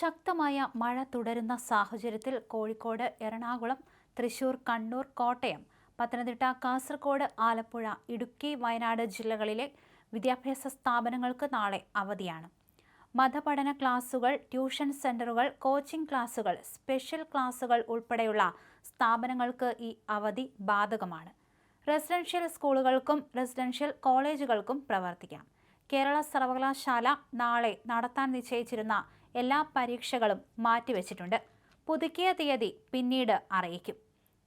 ശക്തമായ മഴ തുടരുന്ന സാഹചര്യത്തിൽ കോഴിക്കോട്, എറണാകുളം, തൃശൂർ, കണ്ണൂർ, കോട്ടയം, പത്തനംതിട്ട, കാസർഗോഡ്, ആലപ്പുഴ, ഇടുക്കി, വയനാട് ജില്ലകളിലെ വിദ്യാഭ്യാസ സ്ഥാപനങ്ങൾക്ക് നാളെ അവധിയാണ്. മതപഠന ക്ലാസുകൾ, ട്യൂഷൻ സെന്ററുകൾ, കോച്ചിംഗ് ക്ലാസുകൾ, സ്പെഷ്യൽ ക്ലാസുകൾ ഉൾപ്പെടെയുള്ള സ്ഥാപനങ്ങൾക്ക് ഈ അവധി ബാധകമാണ്. റെസിഡൻഷ്യൽ സ്കൂളുകൾക്കും റെസിഡൻഷ്യൽ കോളേജുകൾക്കും പ്രവർത്തിക്കാം. കേരള സർവകലാശാല നാളെ നടത്താൻ നിശ്ചയിച്ചിരുന്ന എല്ലാ പരീക്ഷകളും മാറ്റിവെച്ചിട്ടുണ്ട്. പുതുക്കിയ തീയതി പിന്നീട് അറിയിക്കും.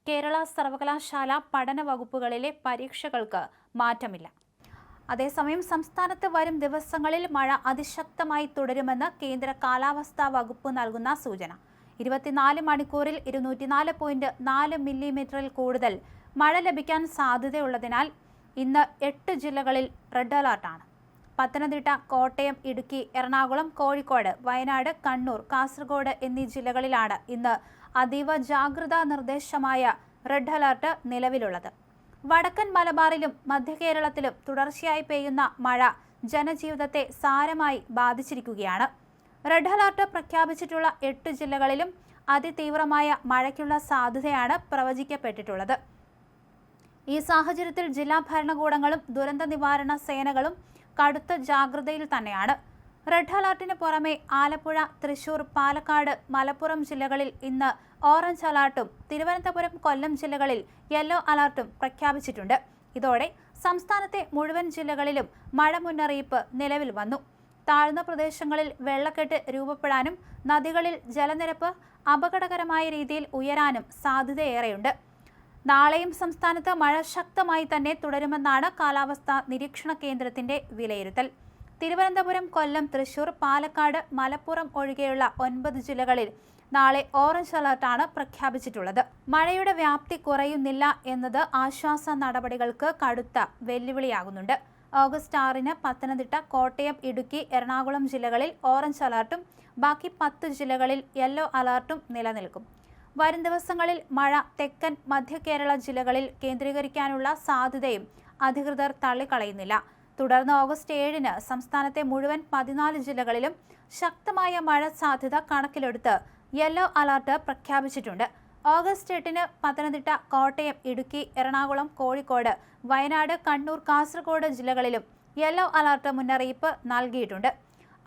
കേരള സർവകലാശാല പഠന വകുപ്പുകളിലെ പരീക്ഷകൾക്ക് മാറ്റമില്ല. അതേസമയം സംസ്ഥാനത്ത് വരും ദിവസങ്ങളിൽ മഴ അതിശക്തമായി തുടരുമെന്ന് കേന്ദ്ര കാലാവസ്ഥാ വകുപ്പ് നൽകുന്ന സൂചന. 24 മണിക്കൂറിൽ 204.4 മില്ലിമീറ്ററിൽ കൂടുതൽ മഴ ലഭിക്കാൻ സാധ്യതയുള്ളതിനാൽ ഇന്ന് 8 ജില്ലകളിൽ റെഡ് അലർട്ടാണ്. പത്തനംതിട്ട, കോട്ടയം, ഇടുക്കി, എറണാകുളം, കോഴിക്കോട്, വയനാട്, കണ്ണൂർ, കാസർഗോഡ് എന്നീ ജില്ലകളിലാണ് ഇന്ന് അതീവ ജാഗ്രതാ നിർദ്ദേശമായ റെഡ് അലർട്ട് നിലവിലുള്ളത്. വടക്കൻ മലബാറിലും മധ്യകേരളത്തിലും തുടർച്ചയായി പെയ്യുന്ന മഴ ജനജീവിതത്തെ സാരമായി ബാധിച്ചിരിക്കുകയാണ്. റെഡ് അലർട്ട് പ്രഖ്യാപിച്ചിട്ടുള്ള 8 ജില്ലകളിലും അതിതീവ്രമായ മഴയ്ക്കുള്ള സാധ്യതയാണ് പ്രവചിക്കപ്പെട്ടിട്ടുള്ളത്. ഈ സാഹചര്യത്തിൽ ജില്ലാ ഭരണകൂടങ്ങളും ദുരന്ത നിവാരണ സേനകളും കടുത്ത ജാഗ്രതയിൽ തന്നെയാണ്. റെഡ് അലർട്ടിന് പുറമെ ആലപ്പുഴ, തൃശൂർ, പാലക്കാട്, മലപ്പുറം ജില്ലകളിൽ ഇന്ന് ഓറഞ്ച് അലർട്ടും തിരുവനന്തപുരം, കൊല്ലം ജില്ലകളിൽ യെല്ലോ അലർട്ടും പ്രഖ്യാപിച്ചിട്ടുണ്ട്. ഇതോടെ സംസ്ഥാനത്തെ മുഴുവൻ ജില്ലകളിലും മഴ മുന്നറിയിപ്പ് നിലവിൽ വന്നു. താഴ്ന്ന പ്രദേശങ്ങളിൽ വെള്ളക്കെട്ട് രൂപപ്പെടാനും നദികളിൽ ജലനിരപ്പ് അപകടകരമായ രീതിയിൽ ഉയരാനും സാധ്യതയേറെയുണ്ട്. നാളെയും സംസ്ഥാനത്ത് മഴ ശക്തമായി തന്നെ തുടരുമെന്നാണ് കാലാവസ്ഥാ നിരീക്ഷണ കേന്ദ്രത്തിന്റെ വിലയിരുത്തൽ. തിരുവനന്തപുരം, കൊല്ലം, തൃശൂർ, പാലക്കാട്, മലപ്പുറം ഒഴികെയുള്ള 9 ജില്ലകളിൽ നാളെ ഓറഞ്ച് അലർട്ടാണ് പ്രഖ്യാപിച്ചിട്ടുള്ളത്. മഴയുടെ വ്യാപ്തി കുറയുന്നില്ല എന്നത് ആശ്വാസ നടപടികൾക്ക് കടുത്ത വെല്ലുവിളിയാകുന്നുണ്ട്. ഓഗസ്റ്റ് 6-ന് പത്തനംതിട്ട, കോട്ടയം, ഇടുക്കി, എറണാകുളം ജില്ലകളിൽ ഓറഞ്ച് അലർട്ടും ബാക്കി 10 ജില്ലകളിൽ യെല്ലോ അലർട്ടും നിലനിൽക്കും. വരും ദിവസങ്ങളിൽ മഴ തെക്കൻ മധ്യ കേരള ജില്ലകളിൽ കേന്ദ്രീകരിക്കാനുള്ള സാധ്യതയും അധികൃതർ തള്ളിക്കളയുന്നില്ല. തുടർന്ന് ഓഗസ്റ്റ് 7-ന് സംസ്ഥാനത്തെ മുഴുവൻ 14 ജില്ലകളിലും ശക്തമായ മഴ സാധ്യത കണക്കിലെടുത്ത് യെല്ലോ അലർട്ട് പ്രഖ്യാപിച്ചിട്ടുണ്ട്. ഓഗസ്റ്റ് 8-ന് പത്തനംതിട്ട, കോട്ടയം, ഇടുക്കി, എറണാകുളം, കോഴിക്കോട്, വയനാട്, കണ്ണൂർ, കാസർഗോഡ് ജില്ലകളിലും യെല്ലോ അലർട്ട് മുന്നറിയിപ്പ് നൽകിയിട്ടുണ്ട്.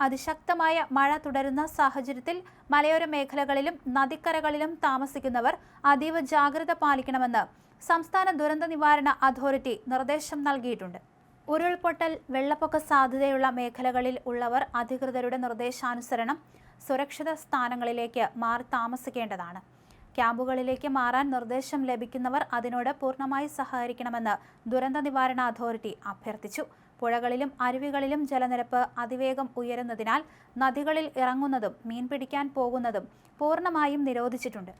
അതിശക്തമായ മഴ തുടരുന്ന സാഹചര്യത്തിൽ മലയോര മേഖലകളിലും നദിക്കരകളിലും താമസിക്കുന്നവർ അതീവ ജാഗ്രത പാലിക്കണമെന്ന് സംസ്ഥാന ദുരന്ത നിവാരണ അതോറിറ്റി നിർദ്ദേശം നൽകിയിട്ടുണ്ട്. ഉരുൾപൊട്ടൽ, വെള്ളപ്പൊക്ക സാധ്യതയുള്ള മേഖലകളിൽ ഉള്ളവർ അധികൃതരുടെ നിർദ്ദേശാനുസരണം സുരക്ഷിത സ്ഥാനങ്ങളിലേക്ക് മാറി താമസിക്കേണ്ടതാണ്. ക്യാമ്പുകളിലേക്ക് മാറാൻ നിർദ്ദേശം ലഭിക്കുന്നവർ അതിനോട് പൂർണ്ണമായി സഹകരിക്കണമെന്ന് ദുരന്ത നിവാരണ അതോറിറ്റി അഭ്യർത്ഥിച്ചു. പുഴകളിലും അരുവികളിലും ജലനിരപ്പ് അതിവേഗം ഉയരുന്നതിനാൽ നദികളിൽ ഇറങ്ങുന്നതും മീൻ പിടിക്കാൻ പോകുന്നതും പൂർണ്ണമായും നിരോധിച്ചിട്ടുണ്ട്.